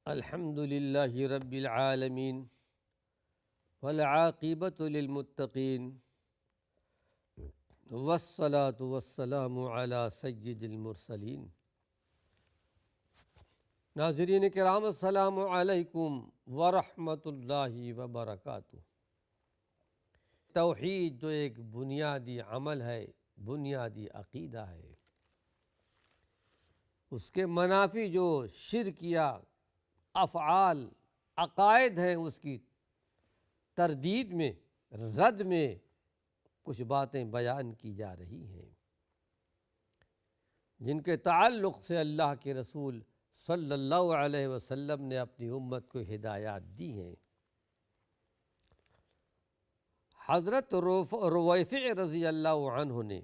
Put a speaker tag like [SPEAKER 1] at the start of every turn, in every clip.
[SPEAKER 1] الحمد للہ رب العالمین والعاقبۃ للمتقین والصلاۃ والسلام علی سید المرسلین۔ ناظرین کرام، السلام علیکم ورحمۃ اللہ وبرکاتہ۔ توحید جو ایک بنیادی عمل ہے، بنیادی عقیدہ ہے، اس کے منافی جو شرکیہ افعال عقائد ہیں، اس کی تردید میں، رد میں کچھ باتیں بیان کی جا رہی ہیں جن کے تعلق سے اللہ کے رسول صلی اللہ علیہ وسلم نے اپنی امت کو ہدایات دی ہیں۔ حضرت رویفع رضی اللہ عنہ نے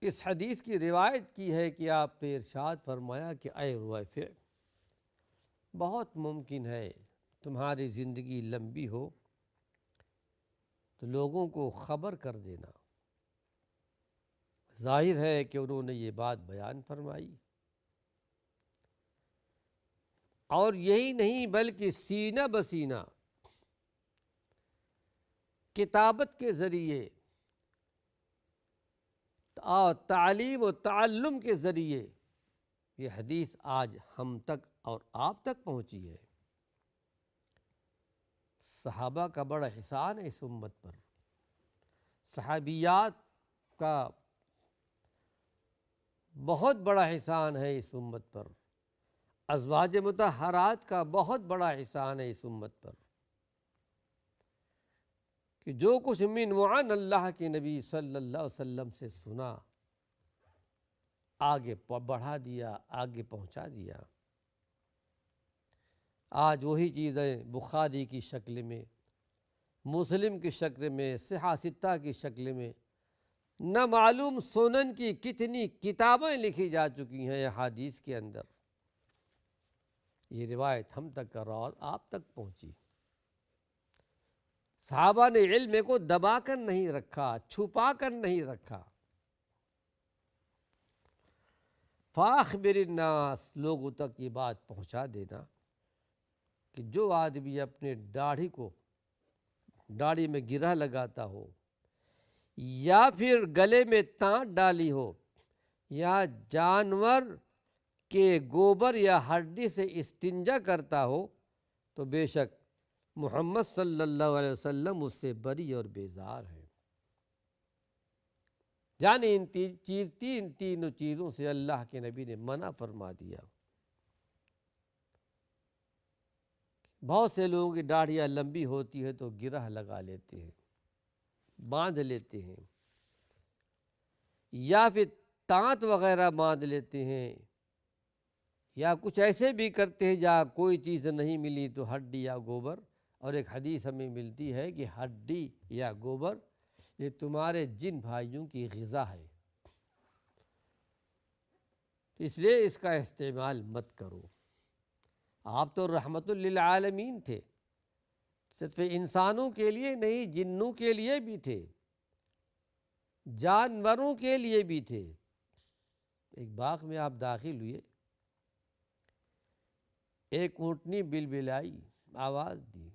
[SPEAKER 1] اس حدیث کی روایت کی ہے کہ آپ نے ارشاد فرمایا کہ اے رویفع، بہت ممکن ہے تمہاری زندگی لمبی ہو تو لوگوں کو خبر کر دینا۔ ظاہر ہے کہ انہوں نے یہ بات بیان فرمائی، اور یہی نہیں بلکہ سینہ بسینہ کتابت کے ذریعے اور تعلیم و تعلم کے ذریعے یہ حدیث آج ہم تک اور آپ تک پہنچی ہے۔ صحابہ کا بڑا احسان ہے اس امت پر، صحابیات کا بہت بڑا احسان ہے اس امت پر، ازواج مطہرات کا بہت بڑا احسان ہے اس امت پر، کہ جو کچھ من وعن اللہ کے نبی صلی اللہ علیہ وسلم سے سنا، آگے بڑھا دیا، آگے پہنچا دیا۔ آج وہی چیزیں بخاری کی شکل میں، مسلم کی شکل میں، صحاح ستہ کی شکل میں، نہ معلوم سنن کی کتنی کتابیں لکھی جا چکی ہیں احادیث کے اندر۔ یہ روایت ہم تک اور آپ تک پہنچی۔ صحابہ نے علم کو دبا کر نہیں رکھا، چھپا کر نہیں رکھا۔ فاخبر الناس، لوگوں تک یہ بات پہنچا دینا کہ جو آدمی اپنے داڑھی میں گرہ لگاتا ہو، یا پھر گلے میں تانت ڈالی ہو، یا جانور کے گوبر یا ہڈی سے استنجا کرتا ہو، تو بے شک محمد صلی اللہ علیہ وسلم اس سے بری اور بیزار ہے۔ یعنی ان تینوں چیزوں سے اللہ کے نبی نے منع فرما دیا۔ بہت سے لوگوں کی داڑھیاں لمبی ہوتی ہے تو گرہ لگا لیتے ہیں، باندھ لیتے ہیں، یا پھر تانت وغیرہ باندھ لیتے ہیں، یا کچھ ایسے بھی کرتے ہیں جہاں کوئی چیز نہیں ملی تو ہڈی یا گوبر۔ اور ایک حدیث ہمیں ملتی ہے کہ ہڈی یا گوبر یہ تمہارے جن بھائیوں کی غذا ہے، اس لیے اس کا استعمال مت کرو۔ آپ تو رحمت للعالمین تھے، صرف انسانوں کے لیے نہیں، جنوں کے لیے بھی تھے، جانوروں کے لیے بھی تھے۔ ایک باغ میں آپ داخل ہوئے، ایک اونٹنی بلبلائی، آواز دی،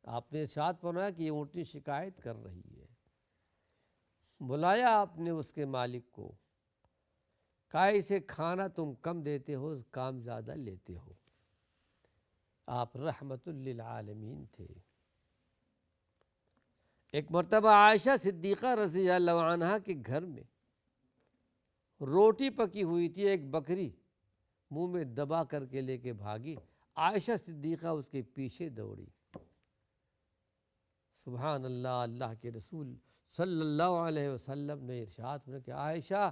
[SPEAKER 1] آپ نے ارشاد فرمایا کہ یہ اونٹنی شکایت کر رہی ہے۔ بلایا آپ نے اس کے مالک کو، کہا اسے کھانا تم کم دیتے ہو، کام زیادہ لیتے ہو۔ آپ رحمت للعالمین تھے۔ ایک مرتبہ عائشہ صدیقہ رضی اللہ عنہا کے گھر میں روٹی پکی ہوئی تھی، ایک بکری منہ میں دبا کر کے لے کے بھاگی، عائشہ صدیقہ اس کے پیچھے دوڑی۔ سبحان اللہ، اللہ کے رسول صلی اللہ علیہ وسلم نے ارشاد فرمایا کہ عائشہ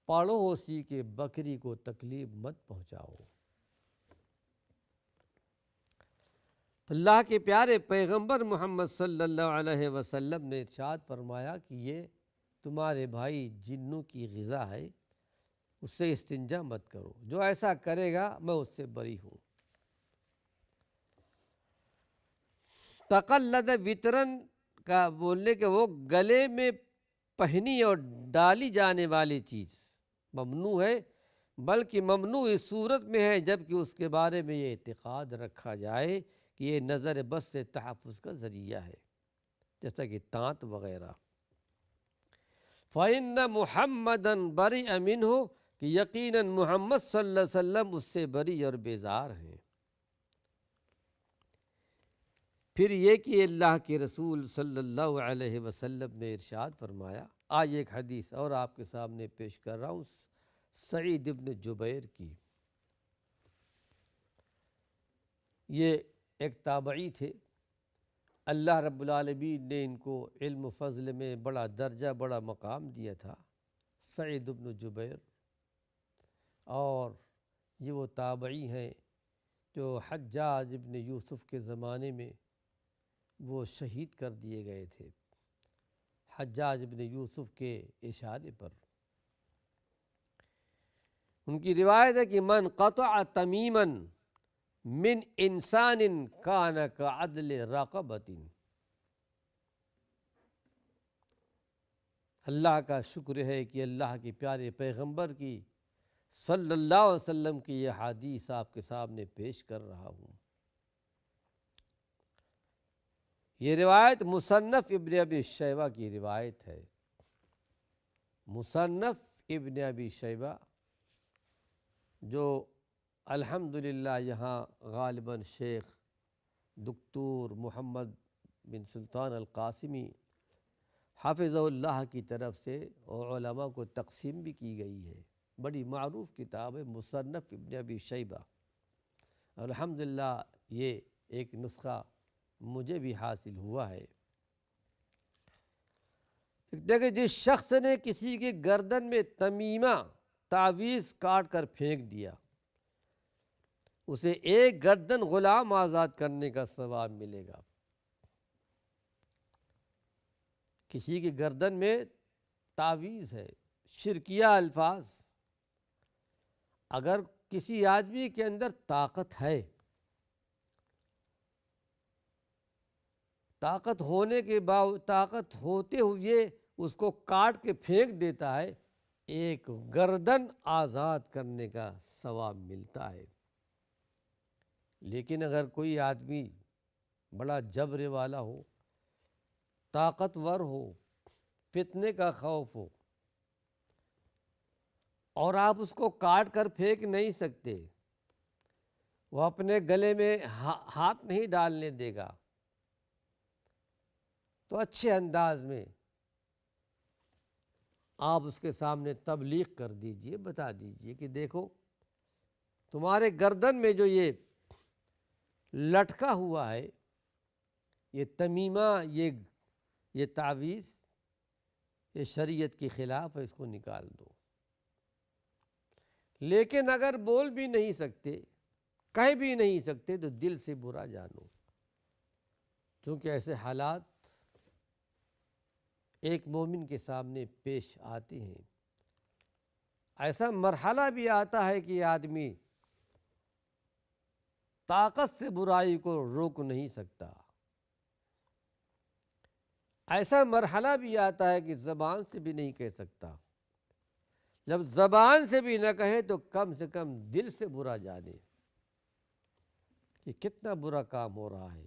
[SPEAKER 1] پڑوسی کے بکری کو تکلیف مت پہنچاؤ۔ اللہ کے پیارے پیغمبر محمد صلی اللہ علیہ وسلم نے ارشاد فرمایا کہ یہ تمہارے بھائی جنوں کی غذا ہے، اس سے استنجا مت کرو، جو ایسا کرے گا میں اس سے بری ہوں۔ تقلد وطرن کا بولنے کہ وہ گلے میں پہنی اور ڈالی جانے والی چیز ممنوع ہے، بلکہ ممنوع اس صورت میں ہے جبکہ اس کے بارے میں یہ اعتقاد رکھا جائے کہ یہ نظر بس سے تحفظ کا ذریعہ ہے، جیسا کہ تانت وغیرہ۔ فَإِنَّ مُحَمَّدًا بَرِئَ مِنْهُ کہ یقیناً محمد صلی اللہ علیہ وسلم اس سے بری اور بیزار ہیں۔ پھر یہ کہ اللہ کے رسول صلی اللہ علیہ وسلم نے ارشاد فرمایا، آج ایک حدیث اور آپ کے سامنے پیش کر رہا ہوں سعید ابن جبیر کی۔ یہ ایک تابعی تھے، اللہ رب العالمین نے ان کو علم و فضل میں بڑا درجہ، بڑا مقام دیا تھا، سعید ابن جبیر۔ اور یہ وہ تابعی ہیں جو حجاج ابن یوسف کے زمانے میں وہ شہید کر دیے گئے تھے، حجاج ابن یوسف کے اشارے پر۔ ان کی روایت ہے کہ من قطع تمیما من انسان کان کعدل رقبۃ۔ اللہ کا شکر ہے کہ اللہ کے پیارے پیغمبر کی صلی اللہ علیہ وسلم کی یہ حدیث آپ کے سامنے پیش کر رہا ہوں۔ یہ روایت مصنف ابن ابی شیبہ کی روایت ہے۔ مصنف ابن ابی شیبہ جو الحمدللہ یہاں غالباً شیخ دکتور محمد بن سلطان القاسمی حافظہ اللہ کی طرف سے اور علماء کو تقسیم بھی کی گئی ہے، بڑی معروف کتاب ہے مصنف ابن ابی شیبہ۔ الحمدللہ یہ ایک نسخہ مجھے بھی حاصل ہوا ہے۔ دیکھیں، جس شخص نے کسی کے گردن میں تمیمہ تعویذ کاٹ کر پھینک دیا، اسے ایک گردن غلام آزاد کرنے کا ثواب ملے گا۔ کسی کی گردن میں تعویذ ہے، شرکیہ الفاظ، اگر کسی آدمی کے اندر طاقت ہے، طاقت ہوتے ہوئے اس کو کاٹ کے پھینک دیتا ہے، ایک گردن آزاد کرنے کا ثواب ملتا ہے۔ لیکن اگر کوئی آدمی بڑا جبر والا ہو، طاقتور ہو، فتنے کا خوف ہو، اور آپ اس کو کاٹ کر پھینک نہیں سکتے، وہ اپنے گلے میں ہاتھ نہیں ڈالنے دے گا، تو اچھے انداز میں آپ اس کے سامنے تبلیغ کر دیجئے، بتا دیجئے کہ دیکھو تمہارے گردن میں جو یہ لٹکا ہوا ہے، یہ تمیمہ، یہ تعویذ، یہ شریعت کے خلاف ہے، اس کو نکال دو۔ لیکن اگر بول بھی نہیں سکتے، کہہ بھی نہیں سکتے، تو دل سے برا جانو، کیونکہ ایسے حالات ایک مومن کے سامنے پیش آتے ہیں۔ ایسا مرحلہ بھی آتا ہے کہ آدمی طاقت سے برائی کو روک نہیں سکتا، ایسا مرحلہ بھی آتا ہے کہ زبان سے بھی نہیں کہہ سکتا۔ جب زبان سے بھی نہ کہے تو کم سے کم دل سے برا جانے کہ کتنا برا کام ہو رہا ہے۔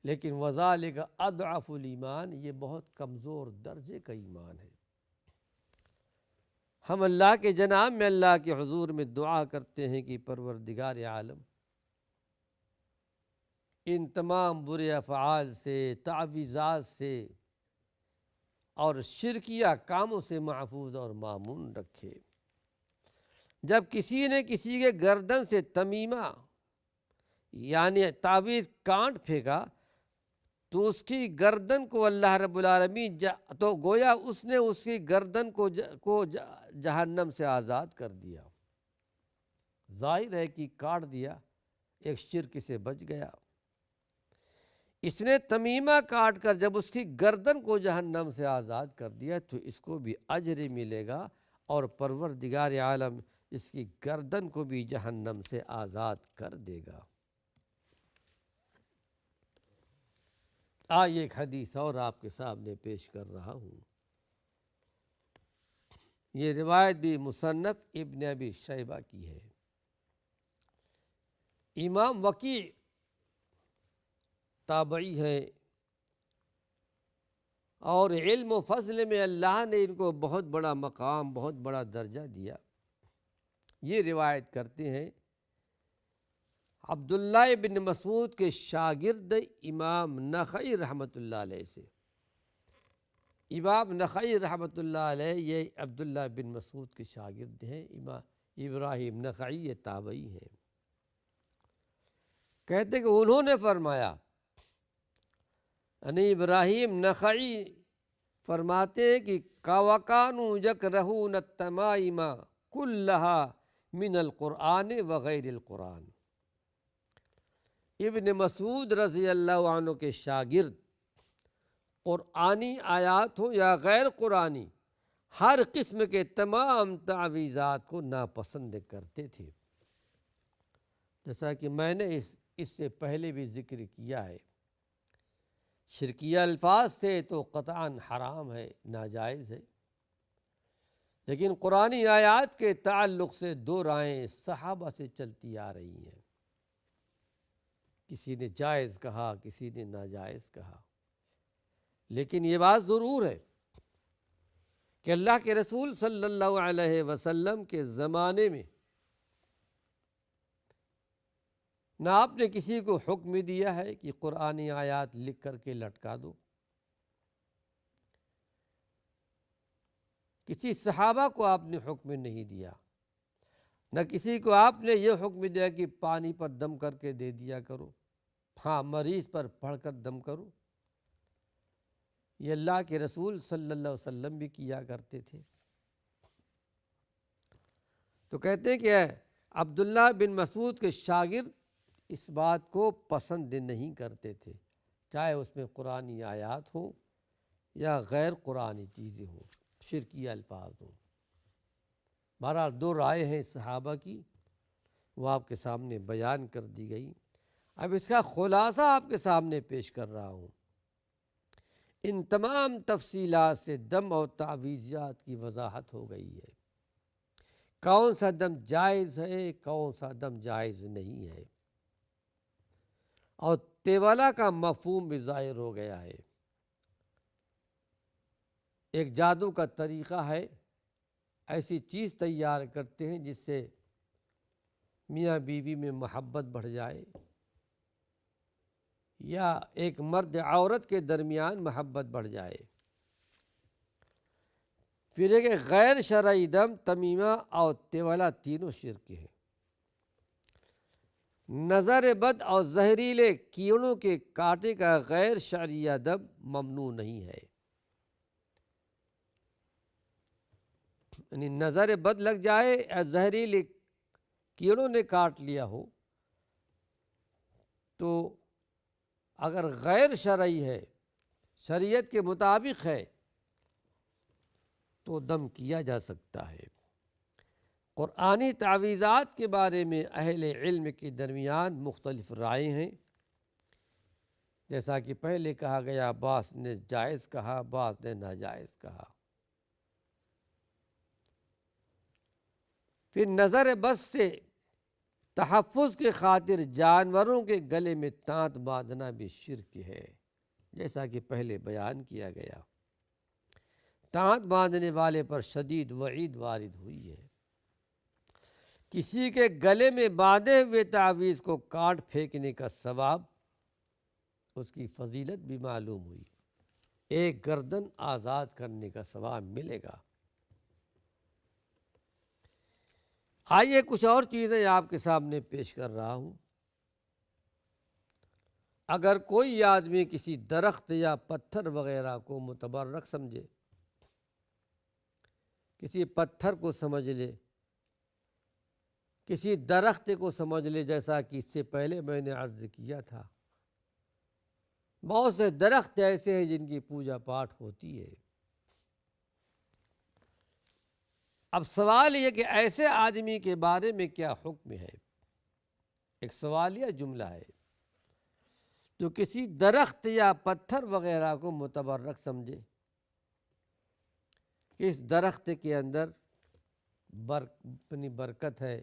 [SPEAKER 1] لیکن وَذَلِكَ أَضْعَفُ الْإِيمَانِ، یہ بہت کمزور درجے کا ایمان ہے۔ ہم اللہ کے جناب میں، اللہ کے حضور میں دعا کرتے ہیں کہ پروردگار عالم ان تمام برے افعال سے، تعویذات سے اور شرکیہ کاموں سے محفوظ اور مامون رکھے۔ جب کسی نے کسی کے گردن سے تمیمہ یعنی تعویذ کاٹ پھینکا تو اس کی گردن کو اللہ رب العالمین تو گویا اس نے اس کی گردن کو جہنم سے آزاد کر دیا۔ ظاہر ہے کہ کاٹ دیا، ایک شرک سے بچ گیا۔ اس نے تمیمہ کاٹ کر جب اس کی گردن کو جہنم سے آزاد کر دیا تو اس کو بھی اجر ملے گا، اور پروردگار عالم اس کی گردن کو بھی جہنم سے آزاد کر دے گا۔ ایک حدیث اور آپ کے سامنے پیش کر رہا ہوں۔ یہ روایت بھی مصنف ابن ابی شیبہ کی ہے۔ امام وکیع تابعی ہیں، اور علم و فضل میں اللہ نے ان کو بہت بڑا مقام، بہت بڑا درجہ دیا۔ یہ روایت کرتے ہیں عبداللہ بن مسعود کے شاگرد امام نخعی رحمۃ اللہ علیہ سے۔ امام نخعی رحمۃ اللہ علیہ یہ عبداللہ بن مسعود کے شاگرد ہیں۔ امام ابراہیم نخعی یہ تابعی ہیں۔ کہتے کہ انہوں نے فرمایا، یعنی ابراہیم نخعی فرماتے ہیں کہ وَكَانُوا يَكْرَهُونَ التَّمَائِمَ كُلَّهَا مِنَ الْقُرْآنِ وَغَيْرِ الْقُرْآنِ۔ ابن مسعود رضی اللہ عنہ کے شاگرد قرآنی آیات ہوں یا غیر قرآنی، ہر قسم کے تمام تعویذات کو ناپسند کرتے تھے۔ جیسا کہ میں نے اس سے پہلے بھی ذکر کیا ہے، شرکیہ الفاظ تھے تو قطعاً حرام ہے، ناجائز ہے۔ لیکن قرآنی آیات کے تعلق سے دو رائیں صحابہ سے چلتی آ رہی ہیں، کسی نے جائز کہا، کسی نے ناجائز کہا۔ لیکن یہ بات ضرور ہے کہ اللہ کے رسول صلی اللہ علیہ وسلم کے زمانے میں نہ آپ نے کسی کو حکم دیا ہے کہ قرآنی آیات لکھ کر کے لٹکا دو، کسی صحابہ کو آپ نے حکم نہیں دیا، نہ کسی کو آپ نے یہ حکم دیا کہ پانی پر دم کر کے دے دیا کرو، ہاں مریض پر پڑھ کر دم کرو۔ یہ اللہ کے رسول صلی اللہ علیہ وسلم بھی کیا کرتے تھے۔ تو کہتے ہیں کہ عبداللہ بن مسعود کے شاگرد اس بات کو پسند نہیں کرتے تھے، چاہے اس میں قرآنی آیات ہوں یا غیر قرآنی چیزیں ہوں، شرکی الفاظ ہوں۔ بہرحال دو رائے ہیں صحابہ کی، وہ آپ کے سامنے بیان کر دی گئی۔ اب اس کا خلاصہ آپ کے سامنے پیش کر رہا ہوں۔ ان تمام تفصیلات سے دم اور تعویذات کی وضاحت ہو گئی ہے، کون سا دم جائز ہے، کون سا دم جائز نہیں ہے، اور تیولا کا مفہوم بھی ظاہر ہو گیا ہے۔ ایک جادو کا طریقہ ہے، ایسی چیز تیار کرتے ہیں جس سے میاں بیوی میں محبت بڑھ جائے، یا ایک مرد عورت کے درمیان محبت بڑھ جائے۔ پھر ایک غیر شرعی دم، تمیمہ اور تیولا تینوں شرک ہیں۔ نظر بد اور زہریلے کیڑوں کے کاٹے کا غیر شرعیہ دم ممنوع نہیں ہے، یعنی نظر بد لگ جائے یا زہریلے کیڑوں نے کاٹ لیا ہو تو اگر غیر شرعی ہے، شریعت کے مطابق ہے، تو دم کیا جا سکتا ہے۔ قرآنی تعویذات کے بارے میں اہل علم کے درمیان مختلف رائے ہیں، جیسا کہ پہلے کہا گیا، بعض نے جائز کہا، بعض نے ناجائز کہا۔ پھر نظر بد سے تحفظ کی خاطر جانوروں کے گلے میں تانت باندھنا بھی شرک ہے، جیسا کہ پہلے بیان کیا گیا۔ تانت باندھنے والے پر شدید وعید وارد ہوئی ہے۔ کسی کے گلے میں باندھے ہوئے تعویذ کو کاٹ پھینکنے کا ثواب، اس کی فضیلت بھی معلوم ہوئی، ایک گردن آزاد کرنے کا ثواب ملے گا۔ آئیے کچھ اور چیزیں آپ کے سامنے پیش کر رہا ہوں۔ اگر کوئی آدمی کسی درخت یا پتھر وغیرہ کو متبرک سمجھے، کسی پتھر کو سمجھ لے، کسی درخت کو سمجھ لے، جیسا کہ اس سے پہلے میں نے عرض کیا تھا، بہت سے درخت ایسے ہیں جن کی پوجا پاٹ ہوتی ہے۔ اب سوال یہ کہ ایسے آدمی کے بارے میں کیا حکم ہے؟ ایک سوالیہ جملہ ہے، جو کسی درخت یا پتھر وغیرہ کو متبرک سمجھے کہ اس درخت کے اندر اپنی برکت ہے،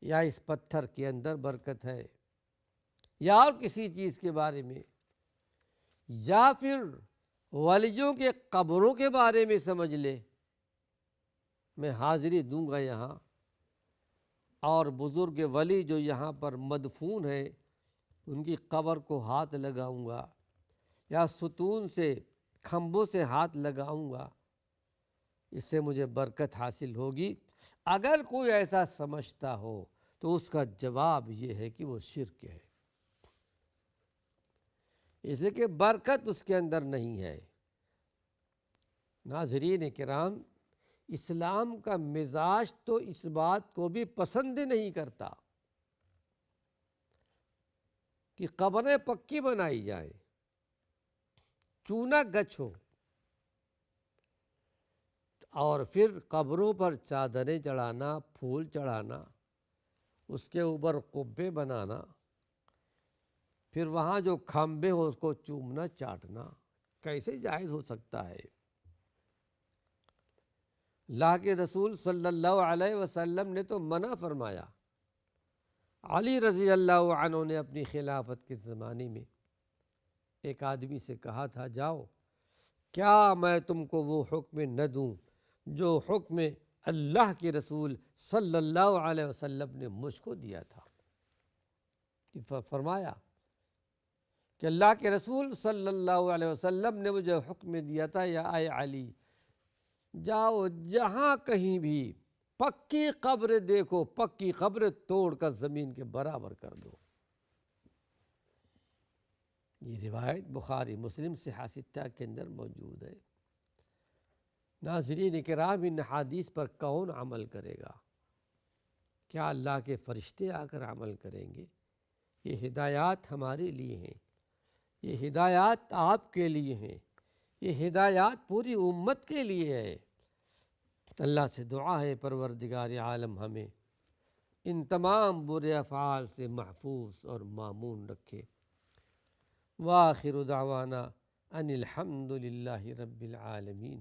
[SPEAKER 1] یا اس پتھر کے اندر برکت ہے، یا اور کسی چیز کے بارے میں، یا پھر ولیوں کے قبروں کے بارے میں سمجھ لے، میں حاضری دوں گا یہاں، اور بزرگ ولی جو یہاں پر مدفون ہے ان کی قبر کو ہاتھ لگاؤں گا، یا ستون سے کھمبوں سے ہاتھ لگاؤں گا، اس سے مجھے برکت حاصل ہوگی۔ اگر کوئی ایسا سمجھتا ہو تو اس کا جواب یہ ہے کہ وہ شرک ہے، اس لیے کہ برکت اس کے اندر نہیں ہے۔ ناظرین کرام، اسلام کا مزاج تو اس بات کو بھی پسند نہیں کرتا کہ قبریں پکی بنائی جائیں، چونا گچھ ہو، اور پھر قبروں پر چادریں چڑھانا، پھول چڑھانا، اس کے اوپر قبے بنانا، پھر وہاں جو کھمبے ہو اس کو چومنا، چاٹنا، کیسے جائز ہو سکتا ہے؟ اللہ کے رسول صلی اللہ علیہ وسلم نے تو منع فرمایا۔ علی رضی اللہ عنہ نے اپنی خلافت کے زمانے میں ایک آدمی سے کہا تھا، جاؤ، کیا میں تم کو وہ حکم نہ دوں جو حکم اللہ کے رسول صلی اللہ علیہ وسلم نے مجھ کو دیا تھا؟ فرمایا کہ اللہ کے رسول صلی اللہ علیہ وسلم نے مجھے حکم دیا تھا، یا اے علی، جاؤ جہاں کہیں بھی پکی قبر دیکھو، پکی قبر توڑ کر زمین کے برابر کر دو۔ یہ روایت بخاری مسلم صحیح ستہ کے اندر موجود ہے۔ ناظرین کرام، ان حدیث پر کون عمل کرے گا؟ کیا اللہ کے فرشتے آ کر عمل کریں گے؟ یہ ہدایات ہمارے لیے ہیں، یہ ہدایات آپ کے لیے ہیں، یہ ہدایات پوری امت کے لیے ہے۔ اللہ سے دعا ہے پروردگار عالم ہمیں ان تمام برے افعال سے محفوظ اور مامون رکھے۔ وآخر دعوانا ان الحمد للہ رب العالمین۔